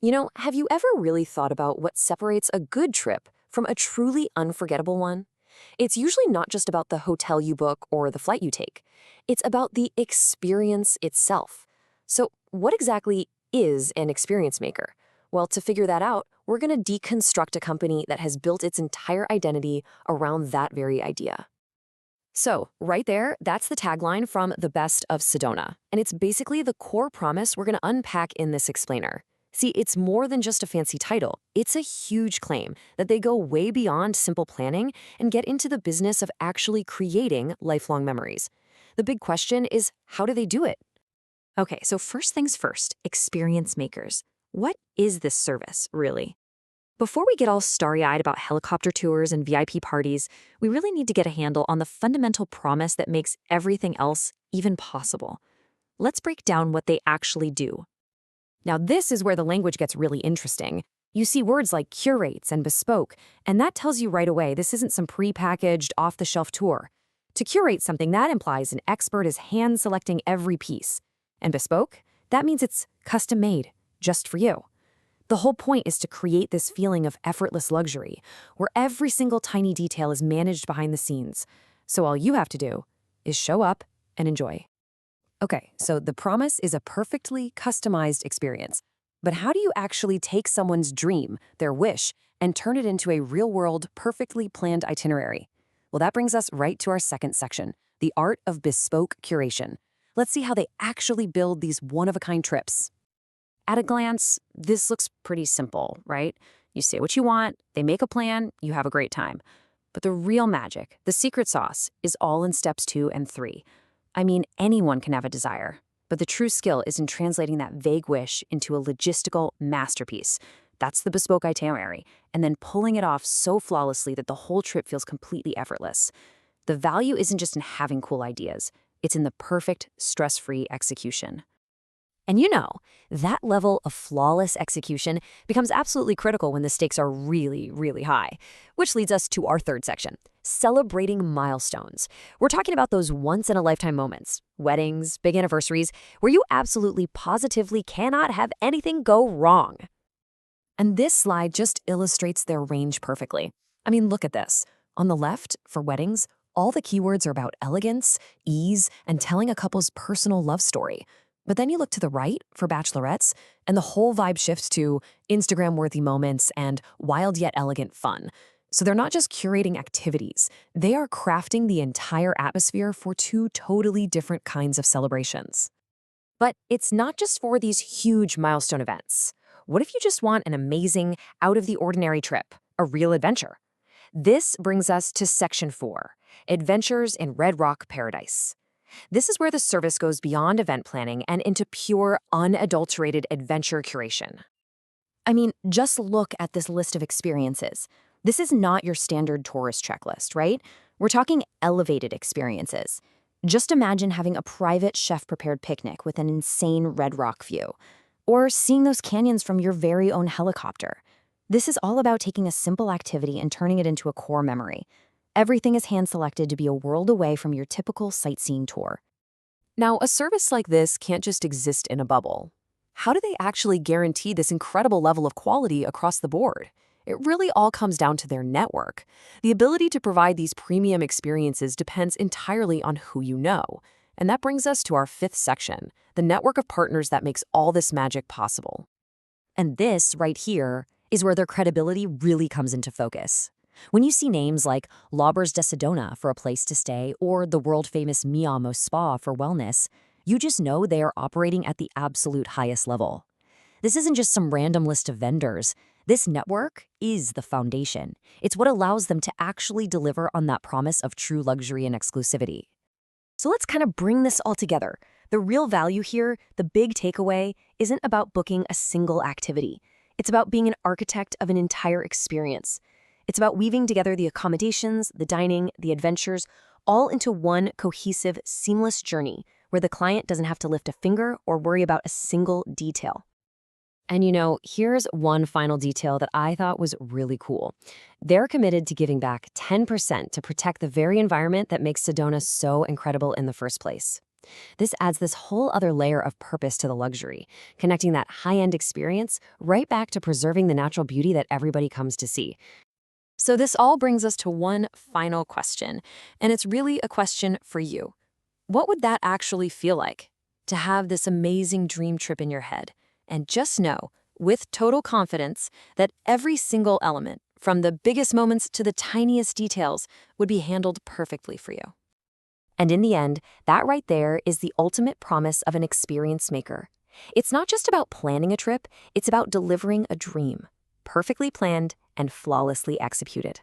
Have you ever really thought about what separates a good trip from a truly unforgettable one? It's usually not just about the hotel you book or the flight you take. It's about the experience itself. So, what exactly is an experience maker? Well, to figure that out, we're going to deconstruct a company that has built its entire identity around that very idea. So, right there, that's the tagline from The Best of Sedona. And it's basically the core promise we're going to unpack in this explainer. See, it's more than just a fancy title. It's a huge claim that they go way beyond simple planning and get into the business of actually creating lifelong memories. The big question is, how do they do it? Okay, so first things first, experience makers. What is this service, really? Before we get all starry-eyed about helicopter tours and VIP parties, we really need to get a handle on the fundamental promise that makes everything else even possible. Let's break down what they actually do. Now, this is where the language gets really interesting. You see words like curates and bespoke, and that tells you right away this isn't some pre-packaged, off-the-shelf tour. To curate something, that implies an expert is hand-selecting every piece. And bespoke? That means it's custom-made, just for you. The whole point is to create this feeling of effortless luxury, where every single tiny detail is managed behind the scenes. So all you have to do is show up and enjoy. Okay, so the promise is a perfectly customized experience. But how do you actually take someone's dream, their wish, and turn it into a real-world, perfectly planned itinerary? Well, that brings us right to our second section, the art of bespoke curation. Let's see how they actually build these one-of-a-kind trips. At a glance, this looks pretty simple, right? You say what you want, they make a plan, you have a great time. But the real magic, the secret sauce, is all in steps 2 and 3. I mean, anyone can have a desire, but the true skill is in translating that vague wish into a logistical masterpiece. That's the bespoke itinerary, and then pulling it off so flawlessly that the whole trip feels completely effortless. The value isn't just in having cool ideas, it's in the perfect, stress-free execution. And that level of flawless execution becomes absolutely critical when the stakes are really, really high. Which leads us to our third section, celebrating milestones. We're talking about those once-in-a-lifetime moments, weddings, big anniversaries, where you absolutely positively cannot have anything go wrong. And this slide just illustrates their range perfectly. I mean, look at this. On the left, for weddings, all the keywords are about elegance, ease, and telling a couple's personal love story. But then you look to the right for bachelorettes, and the whole vibe shifts to Instagram-worthy moments and wild yet elegant fun. So they're not just curating activities, they are crafting the entire atmosphere for 2 totally different kinds of celebrations. But it's not just for these huge milestone events. What if you just want an amazing, out-of-the-ordinary trip, a real adventure? This brings us to Section 4, Adventures in Red Rock Paradise. This is where the service goes beyond event planning and into pure, unadulterated adventure curation. I mean, just look at this list of experiences. This is not your standard tourist checklist, right? We're talking elevated experiences. Just imagine having a private chef-prepared picnic with an insane red rock view, or seeing those canyons from your very own helicopter. This is all about taking a simple activity and turning it into a core memory. Everything is hand-selected to be a world away from your typical sightseeing tour. Now, a service like this can't just exist in a bubble. How do they actually guarantee this incredible level of quality across the board? It really all comes down to their network. The ability to provide these premium experiences depends entirely on who you know. And that brings us to our 5th section, the network of partners that makes all this magic possible. And this, right here, is where their credibility really comes into focus. When you see names like L'Auberge de Sedona for a place to stay or the world-famous Mi Amo Spa for wellness, you just know they are operating at the absolute highest level. This isn't just some random list of vendors. This network is the foundation. It's what allows them to actually deliver on that promise of true luxury and exclusivity. So let's kind of bring this all together. The real value here, the big takeaway, isn't about booking a single activity. It's about being an architect of an entire experience. It's about weaving together the accommodations, the dining, the adventures, all into one cohesive, seamless journey where the client doesn't have to lift a finger or worry about a single detail. And here's one final detail that I thought was really cool. They're committed to giving back 10% to protect the very environment that makes Sedona so incredible in the first place. This adds this whole other layer of purpose to the luxury, connecting that high-end experience right back to preserving the natural beauty that everybody comes to see. So this all brings us to one final question, and it's really a question for you. What would that actually feel like to have this amazing dream trip in your head? And just know, with total confidence, that every single element, from the biggest moments to the tiniest details, would be handled perfectly for you. And in the end, that right there is the ultimate promise of an experience maker. It's not just about planning a trip, it's about delivering a dream, perfectly planned and flawlessly executed.